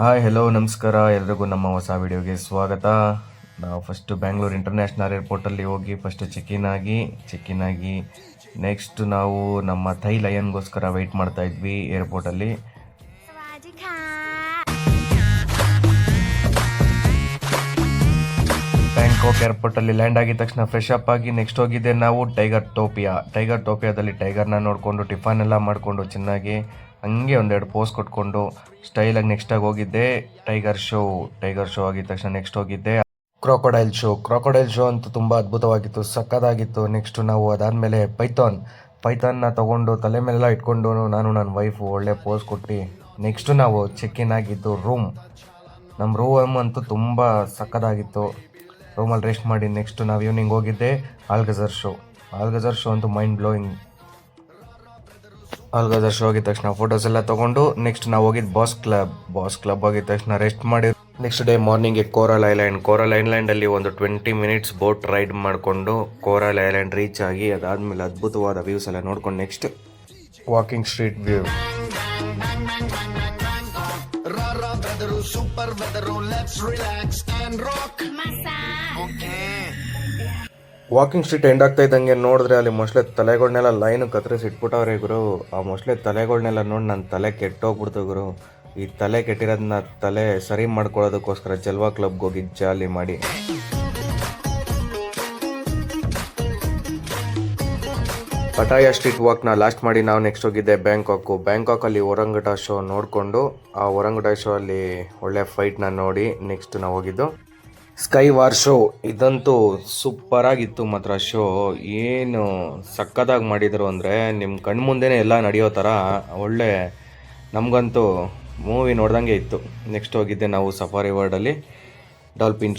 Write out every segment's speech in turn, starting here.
Hi hello ನಮಸ್ಕಾರ ಎಲ್ರಿಗೂ ನಮ್ಮ ಹೊಸ ವಿಡಿಯೋಗೆ ಸ್ವಾಗತ. ನಾವು ಫಸ್ಟು ಬ್ಯಾಂಗ್ಳೂರು ಇಂಟರ್ನ್ಯಾಷನಲ್ ಏರ್ಪೋರ್ಟಲ್ಲಿ ಹೋಗಿ ಫಸ್ಟು ಚೆಕ್ ಇನ್ ಆಗಿ ನೆಕ್ಸ್ಟ್ ನಾವು ನಮ್ಮ ಥೈ ಲಯನ್ಗೋಸ್ಕರ ವೆಯ್ಟ್ ಮಾಡ್ತಾ ಇದ್ವಿ ಏರ್ಪೋರ್ಟಲ್ಲಿ. ಬ್ಯಾಂಕಾಕ್ ಏರ್ಪೋರ್ಟಲ್ಲಿ ಲ್ಯಾಂಡ್ ಆಗಿದ ತಕ್ಷಣ ಫ್ರೆಶ್ ಅಪ್ ಆಗಿ ನೆಕ್ಸ್ಟ್ ಹೋಗಿದ್ದೆ ನಾವು ಟೈಗರ್ ಟೋಪಿಯಾದಲ್ಲಿ ಟೈಗರ್ನ ನೋಡಿಕೊಂಡು ಟಿಫನ್ ಎಲ್ಲ ಮಾಡಿಕೊಂಡು ಚೆನ್ನಾಗಿ ಹಂಗೆ ಒಂದೆರಡು ಪೋಸ್ ಕೊಟ್ಕೊಂಡು ಸ್ಟೈಲಾಗಿ ನೆಕ್ಸ್ಟಾಗಿ ಹೋಗಿದ್ದೆ ಟೈಗರ್ ಶೋ ಆಗಿದ ತಕ್ಷಣ ನೆಕ್ಸ್ಟ್ ಹೋಗಿದ್ದೆ ಕ್ರಾಕೊಡೈಲ್ ಶೋ ಅಂತೂ ತುಂಬ ಅದ್ಭುತವಾಗಿತ್ತು, ಸಕ್ಕದಾಗಿತ್ತು. ನೆಕ್ಸ್ಟು ನಾವು ಅದಾದಮೇಲೆ ಪೈಥಾನ್ನ ತೊಗೊಂಡು ತಲೆ ಮೇಲೆಲ್ಲ ಇಟ್ಕೊಂಡು ನಾನು ನನ್ನ ವೈಫು ಒಳ್ಳೆ ಪೋಸ್ ಕೊಟ್ಟು ನೆಕ್ಸ್ಟು ನಾವು ಚೆಕ್ ಇನ್ ಆಗಿದ್ದು ನಮ್ಮ ರೂಮ್ ಅಂತೂ ತುಂಬ ಸಕ್ಕದಾಗಿತ್ತು. ರೂಮಲ್ಲಿ ರೆಸ್ಟ್ ಮಾಡಿ ನೆಕ್ಸ್ಟು ನಾವು ಈವ್ನಿಂಗ್ ಹೋಗಿದ್ದೆ ಆಲ್ಗಜರ್ ಶೋ ಅಂತೂ ಮೈಂಡ್ ಬ್ಲೋಯಿಂಗ್. ಆಲ್ಗಜರ್ ಶೋ ಆಗಿದ ತಕ್ಷಣ ಫೋಟೋಸ್ ಎಲ್ಲ ತೊಗೊಂಡು ನೆಕ್ಸ್ಟ್ ನಾವು ಹೋಗಿದ್ದು ಬಾಸ್ ಕ್ಲಬ್ ಆಗಿದ ತಕ್ಷಣ ರೆಸ್ಟ್ ಮಾಡಿ ನೆಕ್ಸ್ಟ್ ಡೇ ಮಾರ್ನಿಂಗ್ಗೆ ಕೋರಲ್ ಐಲ್ಯಾಂಡಲ್ಲಿ ಒಂದು 20 ಮಿನಿಟ್ಸ್ ಬೋಟ್ ರೈಡ್ ಮಾಡಿಕೊಂಡು ಕೋರಲ್ ಐಲ್ಯಾಂಡ್ ರೀಚ್ ಆಗಿ ಅದಾದಮೇಲೆ ಅದ್ಭುತವಾದ ವ್ಯೂಸ್ ಎಲ್ಲ ನೋಡ್ಕೊಂಡು next walking street view. Walking street end ಆಗ್ತಾ ಇದ್ದಂಗೆ ನೋಡಿದ್ರೆ ಅಲ್ಲಿ ಮೊಸಳೆ ತಲೆಗಳನ್ನೆಲ್ಲ ಲೈನ್ ಕತ್ತರಿಸಿ ಇಟ್ಬಿಟ್ಟವ್ರೆ ಗುರು. ಆ ಮೊಸಳೆ ತಲೆಗಳನ್ನೆಲ್ಲ ನೋಡಿ ನನ್ನ ತಲೆ ಕೆಟ್ಟೋಗ್ಬಿಡ್ತು ಗುರು. ಈ ತಲೆ ಕೆಟ್ಟಿರೋದನ್ನ ತಲೆ ಸರಿ ಮಾಡ್ಕೊಳ್ಳೋದಕ್ಕೋಸ್ಕರ ಜಲ್ವಾ ಕ್ಲಬ್ಗೆ ಹೋಗಿ ಜಾಲಿ ಮಾಡಿ ಪಟಾಯ ಸ್ಟ್ರೀಟ್ ವಾಕ್ನ ಲಾಸ್ಟ್ ಮಾಡಿ ನಾವು ನೆಕ್ಸ್ಟ್ ಹೋಗಿದ್ದೆ ಬ್ಯಾಂಕಾಕಲ್ಲಿ ಒರಂಗುಟ ಶೋ ನೋಡಿಕೊಂಡು ಆ ಒರಂಗುಟ ಶೋ ಅಲ್ಲಿ ಒಳ್ಳೆ ಫೈಟ್ನ ನೋಡಿ ನೆಕ್ಸ್ಟ್ ನಾವು ಹೋಗಿದ್ದು ಸ್ಕೈ ವಾರ್ ಶೋ. ಇದಂತೂ ಸೂಪರಾಗಿತ್ತು ಮಾತ್ರ ಶೋ. ಏನು ಸಕ್ಕದಾಗಿ ಮಾಡಿದರು ಅಂದರೆ ನಿಮ್ಮ ಕಣ್ಮುಂದೆನೇ ಎಲ್ಲ ನಡೆಯೋ ಥರ ಒಳ್ಳೆ ನಮಗಂತೂ ಮೂವಿ ನೋಡ್ದಂಗೆ ಇತ್ತು. ನೆಕ್ಸ್ಟ್ ಹೋಗಿದ್ದೆ ನಾವು ಸಫಾರಿ ವರ್ಲ್ಡಲ್ಲಿ ಡಾಲ್ಫಿನ್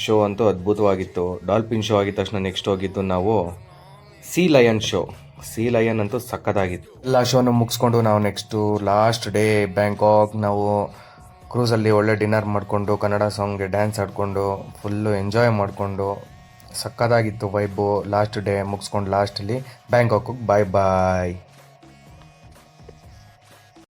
ಶೋ ಅಂತೂ ಅದ್ಭುತವಾಗಿತ್ತು. ಡಾಲ್ಫಿನ್ ಶೋ ಆಗಿದ ತಕ್ಷಣ ನೆಕ್ಸ್ಟ್ ಹೋಗಿದ್ದು ನಾವು ಸೀ ಲಯನ್ ಅಂತೂ ಸಕ್ಕದಾಗಿತ್ತು. ಎಲ್ಲ ಶೋನ ಮುಗಿಸ್ಕೊಂಡು ನಾವು ನೆಕ್ಸ್ಟು ಲಾಸ್ಟ್ ಡೇ ಬ್ಯಾಂಕಾಕ್ ನಾವು ಕ್ರೂಸಲ್ಲಿ ಒಳ್ಳೆ ಡಿನ್ನರ್ ಮಾಡಿಕೊಂಡು ಕನ್ನಡ ಸಾಂಗ್ಗೆ ಡ್ಯಾನ್ಸ್ ಆಡಿಕೊಂಡು ಫುಲ್ಲು ಎಂಜಾಯ್ ಮಾಡಿಕೊಂಡು ಸಕ್ಕದಾಗಿತ್ತು ವೈಬು. ಲಾಸ್ಟ್ ಡೇ ಮುಗಿಸ್ಕೊಂಡು ಲಾಸ್ಟಲ್ಲಿ ಬ್ಯಾಂಕಾಕಿಗೆ ಬಾಯ್.